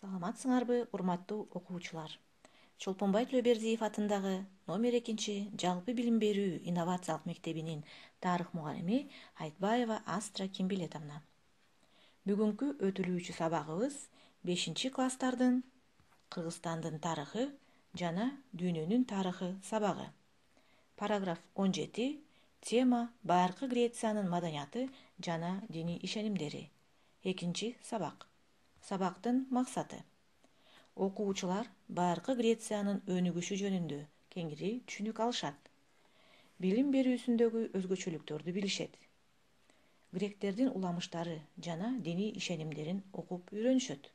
Саламатсыңарбы, урматтуу окуучулар. Чолпонбай Төлөбердиев атындагы номер 2 жалпы билим берүү инновациялык мектебинин тарых мугалими Айтбаева Астра Кимбилетовна. Бүгүнкү өтүлүүчү сабагыбыз 5-класстардын Кыргызстандын тарыхы жана дүйнөнүн тарыхы сабагы. Параграф 17. Тема Байыркы Грециянын маданияты жана диний ишенимдери. 2 сабак. Сабактын максаты. Окуучулар Байыркы Грециянын өнүгүшү жөнүндө кеңири түшүнүк алышат. Билим берүүсүндөгү өзгөчөлүктөрдү билишет. Гректердин уламыштары жана диний ишенимдерин окуп үйрөнүшөт.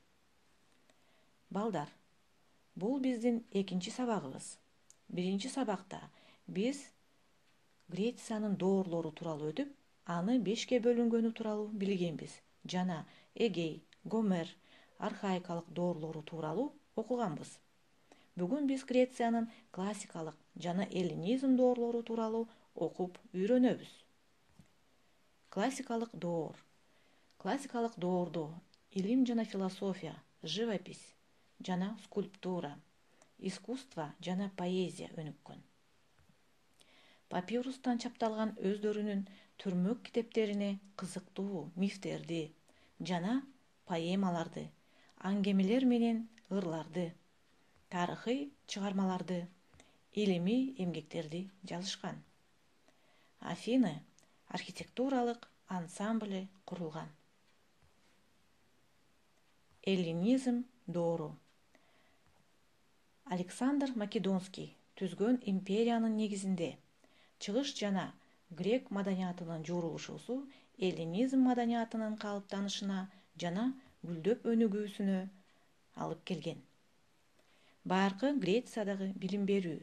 Балдар, бул биздин 2 сабагыбыз. 1 сабакта биз Грециянын доорлору тууралуу өтүп, аны 5ке бөлүнгөнү тууралуу билгенбиз жана Эгей, Гомер, архаикалык доорлору тууралуу окуганбыз. Бүгүн биз Грециянын классикалык жана эллинизм доорлору тууралуу окуп үйрөнөбүз. Классикалык доор. Классикалык доордо илим жана философия, живопись жана скульптура, искусство жана поэзия өнүккөн. Папирустан чапталган өздөрүнүн түрмөк китептерине кызыктуу мифтерди жана поэмаларды, аңгемелер менен ырларды, тарыхый чыгармаларды, илимий эмгектерди жазышкан. Афины архитектуралык ансамбль курулган. Эллинизм доору. Александр Македонский түзгөн империянын негизинде чыгыш жана грек маданиятынын жуурулушусу эллинизм маданиятынын калыптанышына жана гүлдөп өнүгүүсүнө алып келген. Байыркы Грециядагы билим берүү.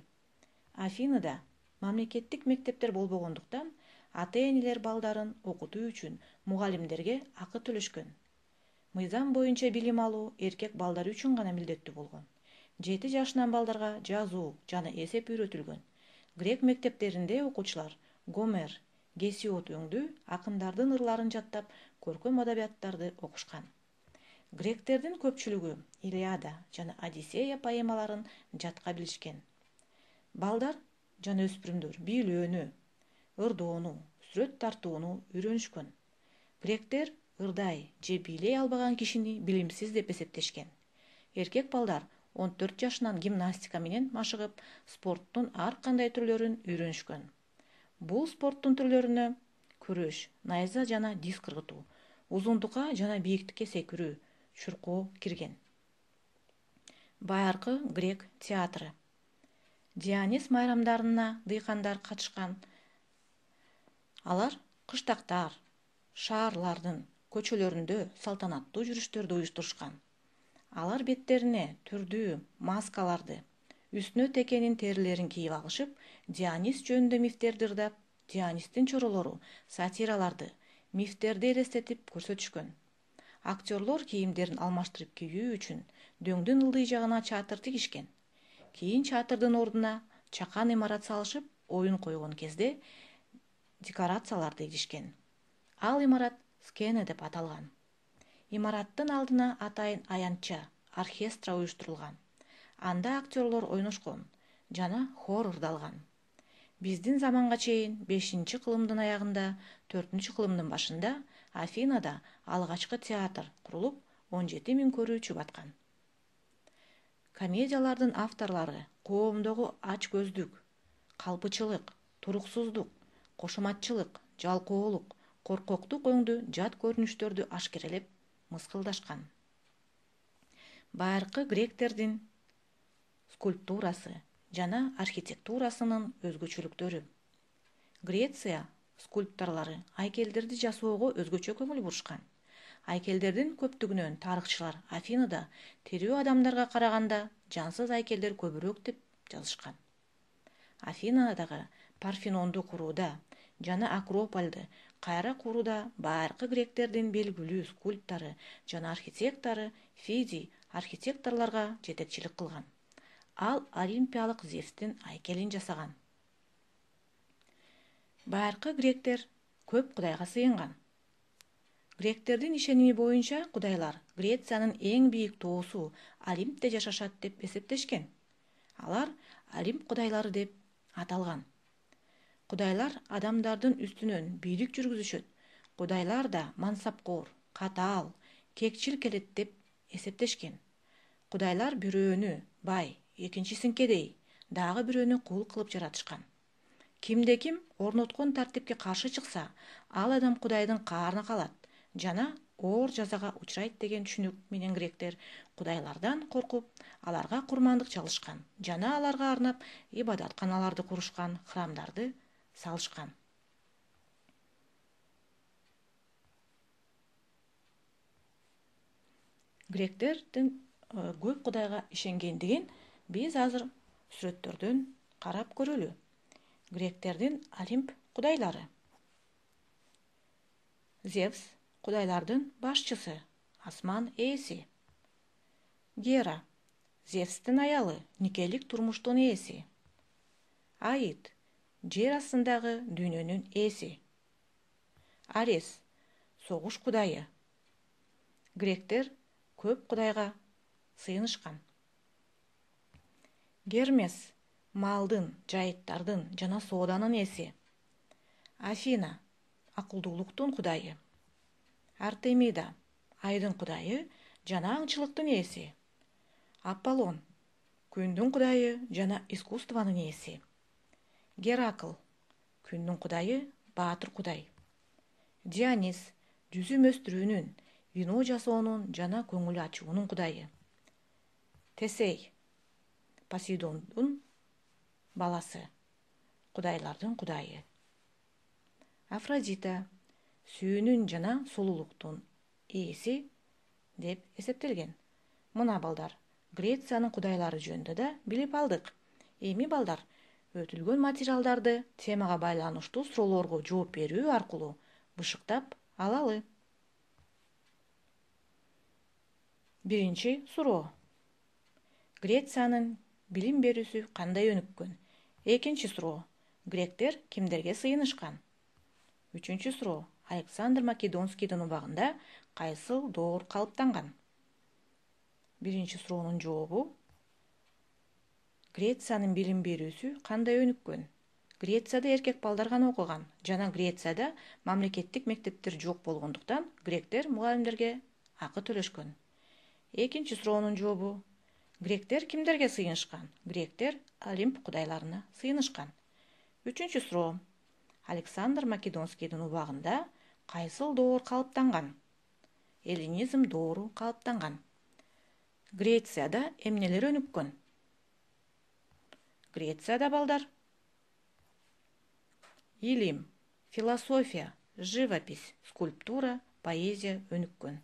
Афинада мамлекеттик мектептер болбогондуктан ата-энелер балдарын окутуу үчүн мугалимдерге акы төлөшкөн. Мыйзам боюнча билим алуу эркек балдар үчүн гана милдеттүү болгон. 7 жашынан балдарга жазуу жана эсеп үйрөтүлгөн. Грек мектептеринде окуучулар Гомер, Гесиод өңдүү акындардын ырларын жаттап, көркөм адабияттарды окушкан. Гректердин көпчүлүгү Илиада жана Одиссея поэмаларын жатка билишкен. Балдар жана өспүрүмдөр бийлөөнү, ырдоону, сүрөт тартууну үйрөнүшкөн. Гректер ырдай же бийлей албаган кишини билимсиз деп эсептешкен. Эркек балдар 14 жашынан гимнастика менен машыгып, спорттун ар кандай түрлөрүн үйрөнүшкөн. Бул спорттун түрлөрүнө күрөш, найза жана диск ыргытуу, узундукка жана бийиктикке секирүү, чуркоо кирген. Байыркы грек театры. Дионис майрамдарына дыйкандар катышкан. Алар кыштактар, шаарлардын көчөлөрүндө салтанаттуу жүрүштөрдү уюштурушкан. Алар беттерине түрдүү маскаларды, үстүнө текенин терилерин кийип алышып, Дионис жөнүндө мифтерди ырдап, Дионистин чоролору сатираларды, мифтерди элестетип көрсөтүшкөн. Актерлор кийимдерин алмаштырып кийүү үчүн дөңдүн ылдый жагына чатыр тигишкен. Кийин чатырдын ордуна чакан имарат салышып, оюн койгон кезде декорацияларды эгишкен. Ал имарат скена деп аталган. Имараттын алдына атайын аянтча, оркестра уюштурулган. Анда актерлор ойношкон жана хор ырдалган. Биздин заманга чейин 5-кылымдын аягында, 4-кылымдын башында Афинада алгачкы театр курулуп, 17 000 көрүүчү баткан. Комедиялардын авторлору коомдогу ач көздүк, калпычылык, туруксуздук, кошоматчылык, жалкоолук, коркоктук өңдүү жат көрүнүштөрдү ашкерелеп мыскылдашкан. Байыркы гректердин скульптурасы жана архитектурасынын өзгөчөлүктөрү. Греция скульпторлору айкелдерди жасоого өзгөчө көңүл бурушкан. Айкелдердин көптүгүнөн тарыхчылар Афинада тирүү адамдарга караганда жансыз айкелдер көбүрөөк деп жазышкан. Афинадагы Парфенонду курууда жана Акропольду кайра курууда байыркы гректердин белгилүү скульптору жана архитектору Фидий архитекторлорго жетекчилик кылган. Ал олимпиялык Зевстин айкелин жасаган. Байыркы гректер көп кудайга сыйынган. Гректердин ишеними боюнча кудайлар Грециянын эң бийик тоосу Олимпте жашашат деп эсептешкен. Алар Олимп кудайлары деп аталган. Кудайлар адамдардын үстүнөн бийлик жүргүзүшөт. Кудайлар да мансапкор, катаал, кекчил келет деп эсептешкен. Кудайлар бирөөнү бай, экинчисин кедей, дагы бирөөнү кул кылып жаратышкан. Кимде-ким орноткон тартипке каршы чыкса, ал адам кудайдын каарына калат жана оор жазага учурайт деген түшүнүк менен гректер кудайлардан коркуп, аларга курмандык чалышкан жана аларга арнап ибадатканаларды курушкан, храмдарды салышкан. Гректердин көп кудайга ишенгендигин биз азыр сүрөттөрдөн карап көрөлү. Гректердин Олимп кудайлары. Зевс кудайлардын башчысы, асман ээси. Гера Зевстин аялы, никелик турмуштун ээси. Аид жер астындагы дүйнөнүн ээси. Арес согуш кудайы. Гректер көп кудайга сыйынышкан. Гермес малдын, жайыттардын жана сооданын ээси. Афина акылдуулуктун кудайы. Артемида айдын кудайы жана аңчылыктын ээси. Аполлон күндүн кудайы жана искусствонун ээси. Геракл күндүн кудайы, баатыр кудай. Дионис жүзүм өстүрүүнүн, вино жасоонун жана көңүл ачуунун кудайы. Тесей Посейдондун баласы, кудайлардын кудайы. Афродита сүйүүнүн жана сулуулуктун ээси деп эсептелген. Мына балдар, Грециянын кудайлары жөнүндө да билип алдык. Эми балдар, өтүлгөн материалдарды темага байланыштуу суроолорго жооп берүү аркылуу бышыктап алалы. Биринчи суроо. Грециянын билим берүүсү кандай өнүккөн? Экинчи суроо. Гректер кимдерге сыйынышкан? Үчүнчү суроо. Александр Македонскийдин убагында кайсыл доор калыптанган? Биринчи суроонун жообу. Грециянын билим берүүсү кандай өнүккөн? Грецияда эркек балдар гана окуган жана Грецияда мамлекеттик мектептер жок болгондуктан гректер мугалимдерге акы төлөшкөн. Экинчи суроонун жообу. Гректер кимдерге сыйынышкан? Гректер Олимп кудайларына сыйынышкан. Үчүнчү суроо. Александр Македонскийдин убагында кайсыл доор калыптанган? Эллинизм доору калыптанган. Грецияда эмнелер өнүккөн? Грецияда балдар илим, философия, живопись, скульптура, поэзия өнүккөн.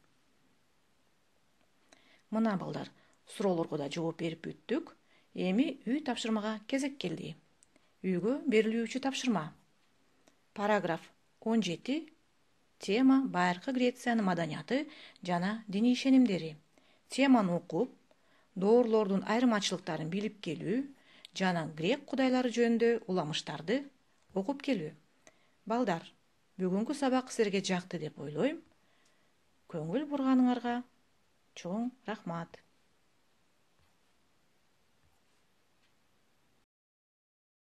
Мына балдар, суроолорго да жооп берип бүттүк. Эми үй тапшырмага кезек келди. Үйгө берилүүчү тапшырма. Параграф 17. Тема байыркы Грециянын маданияты жана диний ишенимдери. Теманы окуп, доорлордун айырмачылыктарын билип келүү жана грек кудайлары жөнүндө уламыштарды окуп келүү. Балдар, бүгүнкү сабак силерге жакты деп ойлойм. Көңүл бурганыңарга чоң рахмат.